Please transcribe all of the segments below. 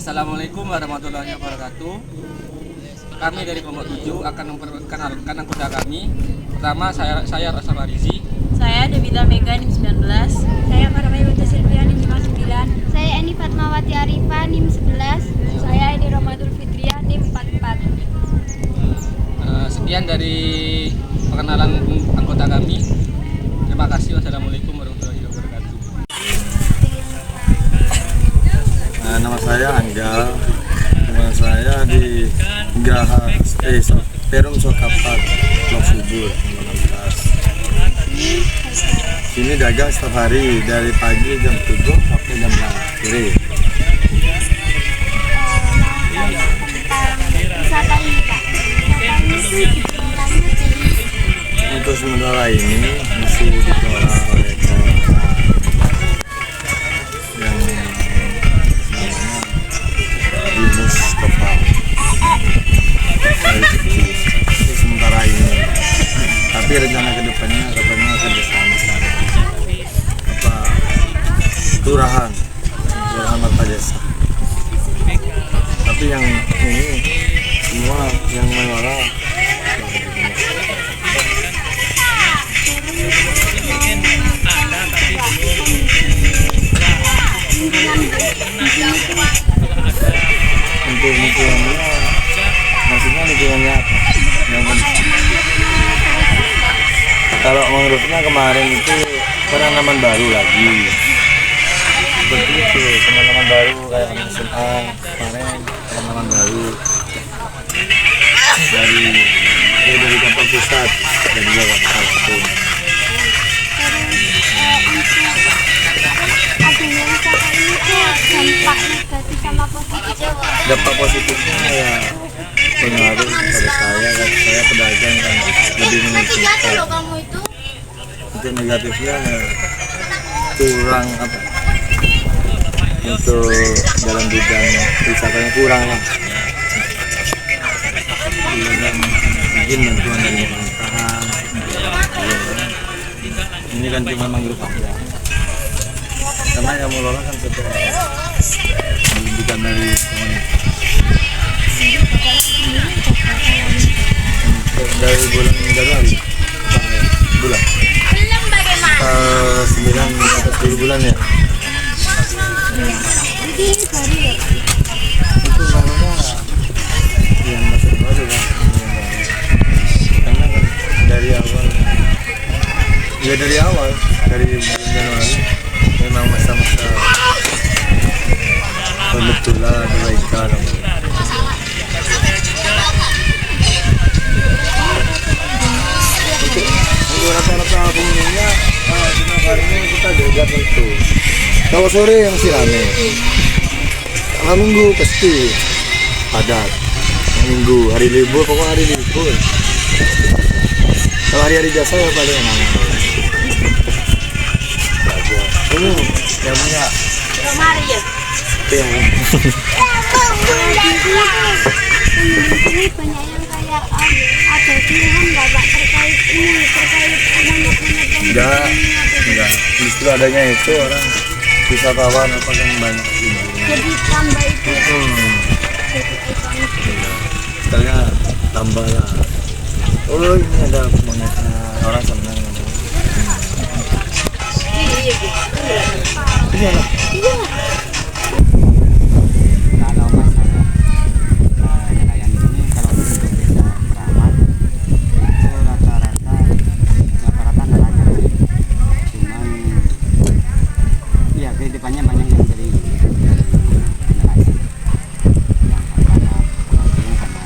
Assalamualaikum warahmatullahi wabarakatuh. Kami dari kelompok 7 akan memperkenalkan anggota kami. Pertama, saya Rosa Marizi. Saya Devita Mega NIM 19. Saya Marmai Wita Silvia NIM 59. Saya Eni Fatmawati Arifah NIM 11. Saya Edi Romadul Fitria NIM 44. Sekian dari perkenalan anggota kami. Terima kasih. Wassalamualaikum warahmatullahi wabarakatuh. Nama saya Angga. Rumah saya di Geraha Perum Sokapat, Blok Subur, 16. Sini dagang setiap hari dari pagi jam 7 sampai jam 6 sore. Wisata ini Pak. Wisata ini sih ceritanya sih. Untuk sementara ini masih dikelola oleh kelola yang namanya Dinas Kepal dari kecil. Itu sementara ini. Tapi rencana kedepannya katanya kerjasama sama kelurahan Marta Jasa. Tapi yang ini semua yang mengelola untuk lingkungannya, maksudnya lingkungannya apa? Kalau mangrovenya kemarin itu penanaman baru lagi, seperti itu, penanaman baru kayak SMA kemarin penanaman baru dari kantor pusat dan juga kantor pun. Adanya wisata ini tuh dampak negatif sama positif. Dampak positifnya ya pengaruh pada saya kan, saya pedagang kan lebih menguntungkan. Untuk negatifnya ya, kurang apa? Untuk dalam bidang wisatanya kurang lah. Dan mungkin bantuan dari pemerintahan. Ini kan cuma mangrove aja. Karena yang mengelola kan setelah bukan dari pemerintah. Dari bulan Januari bulan 9 atau 10 bulan ya. Itu namanya yang masuk baru kan. Karena kan dari awal dari bulan Januari memang masa-masa pembetulan perbaikan. Untuk rata-rata pengunjungnya setiap harinya kita jaga tentu. Kalau sore yang masih rame, hari Minggu pasti padat. Minggu hari libur, pokoknya hari libur. Kalau hari-hari biasa ya paling enak. Ini yang punya Mari ya. yang Ini banyak yang kayak ada pilihan nggak Pak terkait monyet-monyet enggak. Justru adanya itu orang wisatawan apa kan banyak ini. jadi tambah itu Misalnya tambah lah. Oh ini ada monyetnya, orang senang. Ini anak. Kalau masalah nelayan di sini, kalau untuk desa Keramat itu rata-rata nelayan sih. Cuman ya kehidupannya banyak yang dari nelayan. Yang karena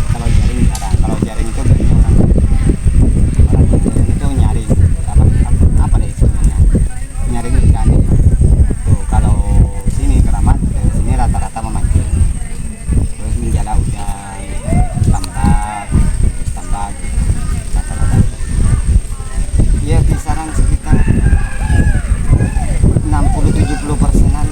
kalau jaring jarang. Kalau jaring itu biasanya orang yang jaring itu nyaring apa deh istilahnya, nyaring ikan. Tuh kalau sini Keramat, dari sini rata-rata memancing, terus menjala udang, tambak, terus tambak, rata-rata. Ya kisaran sekitar 60-70%-an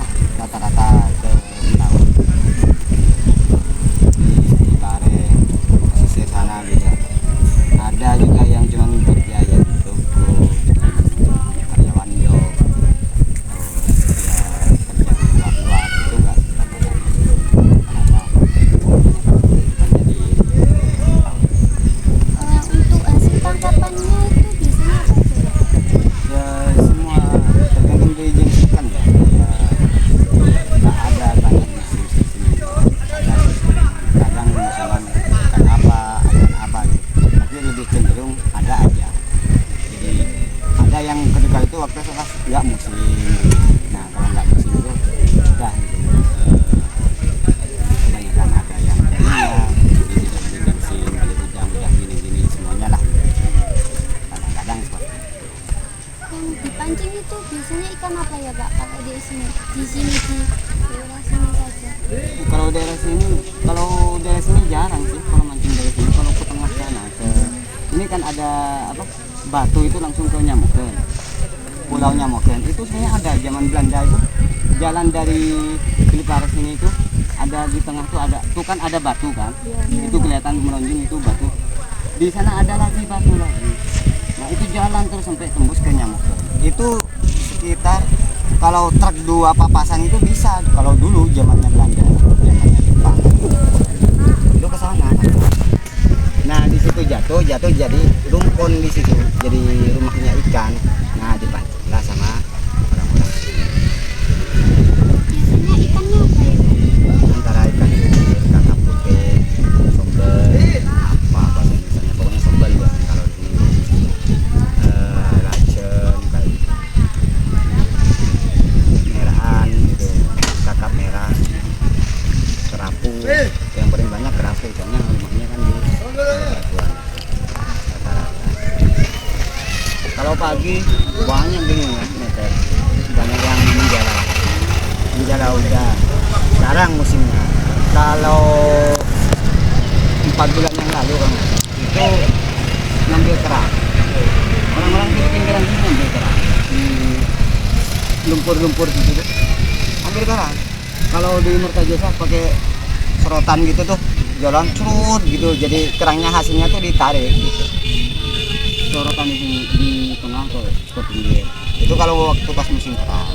di sini di daerah sini saja. Kalau daerah sini jarang sih kalau mancing dari sini. Kalau ke tengah sana ini kan ada apa, batu itu langsung ke Nyamoken, Pulau Nyamoken itu sebenarnya ada zaman Belanda itu, jalan dari Biliparas sini itu ada di tengah tuh kan ada batu kan, itu kelihatan melonjing itu batu, di sana ada lagi batu lagi. Nah itu jalan terus sampai tembus ke Nyamoken. Itu sekitar kalau truk 2 papasan itu bisa, kalau dulu zamannya Belanda, zamannya Jepang itu ke sana. Nah di situ jatuh jadi rumpun di situ, jadi rumahnya ikan. Nah dipancinglah sama orang-orang. Biasanya ikannya apa ya? Antara ikan kakap putih, sombel, apa bahasa Indonesia, pokoknya sombel ya kalau di sini. Racun kayak merahan gitu, kakap merah, kerapu. Yang paling banyak kerapu, soalnya rumahnya kan di batuan. Kalau pagi banyak gini ya, meter, banyak yang menjala udah. Sekarang musimnya. Kalau 4 bulan yang lalu kan itu ngambil kerang. Orang-orang di pinggiran sini ngambil kerang. Di lumpur-lumpur gitu, ambil kerang. Kalau di Mertajasa pakai serotan gitu tuh, jalan curut gitu, jadi kerangnya hasilnya tuh ditarik gitu. Sorotan di sini di tengah tuh ke pinggir. Itu kalau waktu pas musim kerang.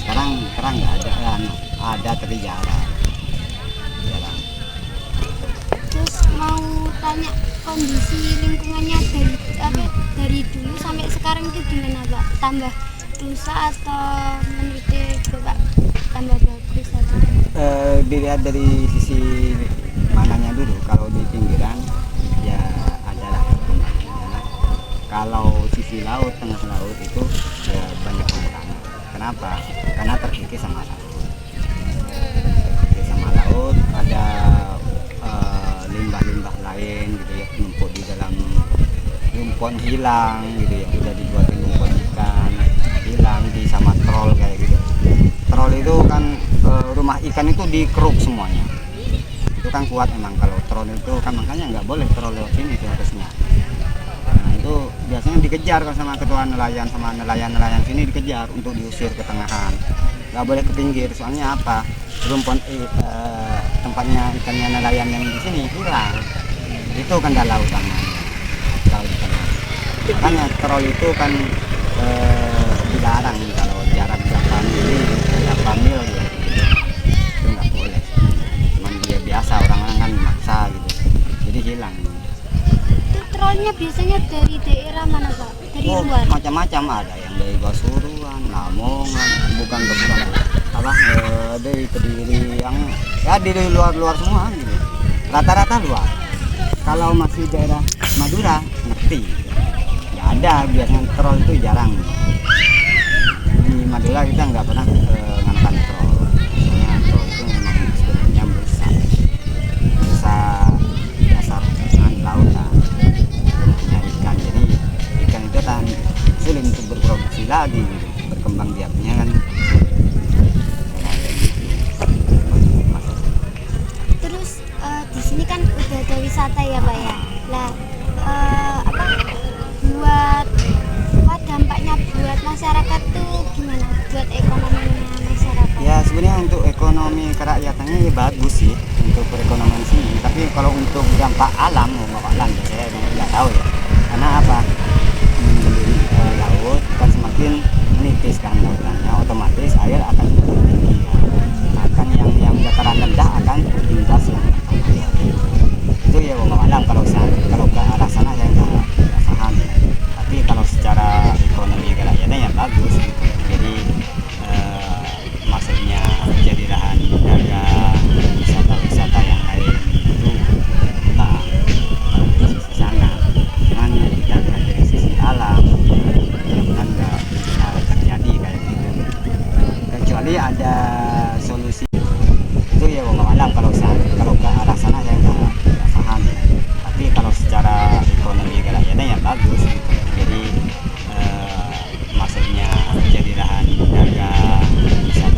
Sekarang kerang nggak ada kan, ada tapi jarang. Terus mau tanya kondisi lingkungannya dari dulu sampai sekarang itu gimana Pak? Tambah rusak atau menurut Bapak tambah bagus aja? Dilihat dari sisi mananya dulu. Kalau di pinggiran ya adalah perkembangan. Kalau sisi laut, tengah laut itu ya banyak pengurangan. Kenapa? Karena terkikis sama laut. Terkikis sama laut, ada limbah-limbah lain gitu ya, numpuk di dalam lumpon hilang gitu ya, udah dibuatin lumpon ikan hilang di sama trol kayak gitu. Trol itu kan rumah ikan itu dikeruk semuanya. Itu kan kuat emang kalau trol itu kan, makanya nggak boleh trol lewat sini itu harusnya. Nah itu biasanya dikejar kalau sama ketua nelayan, sama nelayan sini dikejar untuk diusir ke tengahan. Nggak boleh ke pinggir, soalnya apa? Rumpon tempatnya ikannya nelayan yang di sini hilang. Itu kan dalam lautan. Makanya trol itu kan dilarang kalau jarak berapa mil gitu. Itu nggak boleh. Cuman dia biasa, orang-orang kan maksa gitu, jadi hilang. Itu trollnya biasanya dari daerah mana Pak? Dari luar? Macam-macam, ada yang dari Pasuruan, Lamongan, bukan apa, dari Kediri, yang ya dari luar semua gitu. Rata-rata luar. Kalau masih daerah Madura ngerti, ya ada, biasanya troll itu jarang. Di Madura kita nggak pernah ngangkat troll. Soalnya troll itu memang sebenarnya besar dasar lautan, punya ikan. Jadi ikan itu kan sulit untuk berproduksi lagi, gitu. Berkembang biaknya kan. Terus di sini kan udah ada wisata ya Pak ya. Lah dampaknya buat masyarakat tuh gimana? Buat ekonominya masyarakat? Ya sebenarnya untuk ekonomi kerakyatannya ya bagus sih untuk perekonomian sini. Tapi kalau untuk dampak alam, saya nggak tahu ya. Karena apa? Laut kan semakin menipis kan lautannya, otomatis air akan semakin tinggi. Akan yang dataran rendah akan imbas yang itu ya alam. Kalau ke arah sana saya nggak paham. Tapi kalau secara ekonomi kerakyatan ya bagus gitu. Jadi maksudnya jadi lahan dagang, wisata yang lain itu pada sisi sana. Cuman kita lihat dari sisi alam, mudah-mudahan nggak terjadi kayak gitu. Kecuali ada solusi itu ya alam. Kalau ke arah sana saya nggak paham. Tapi kalau secara ekonomi kerakyatan ya bagus gitu. Jadi maksudnya jadi lahan dagang, wisata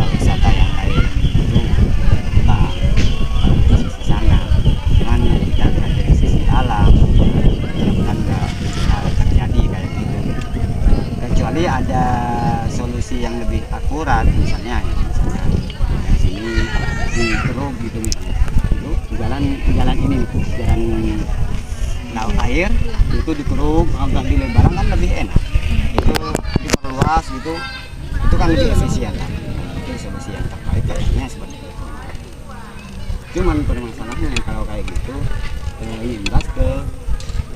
darat misalnya yang sini di Keruk gitu misalnya itu jalan ini jalan laut air itu di Keruk agak dilebarkan kan lebih enak itu diperluas gitu itu kan lebih efisien kan itu solusi yang terbaik kayaknya seperti itu. Cuman permasalahannya kalau kayak gitu imbas ke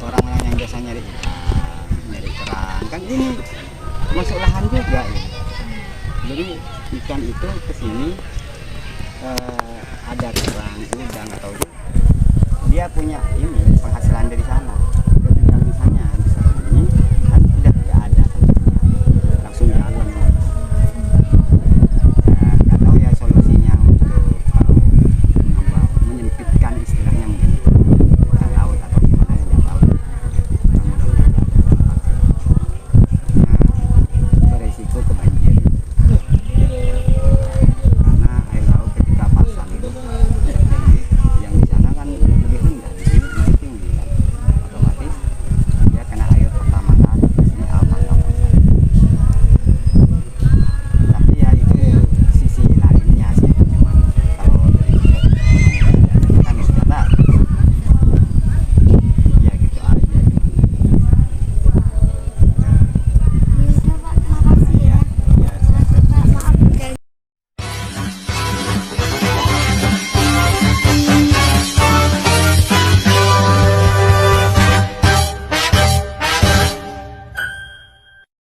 orang-orang yang biasa nyari ikan, nyari kerang kan ini masuk lahan juga ya. Jadi ikan itu kesini ada kerang udang atau dia punya ini penghasilan dari sana.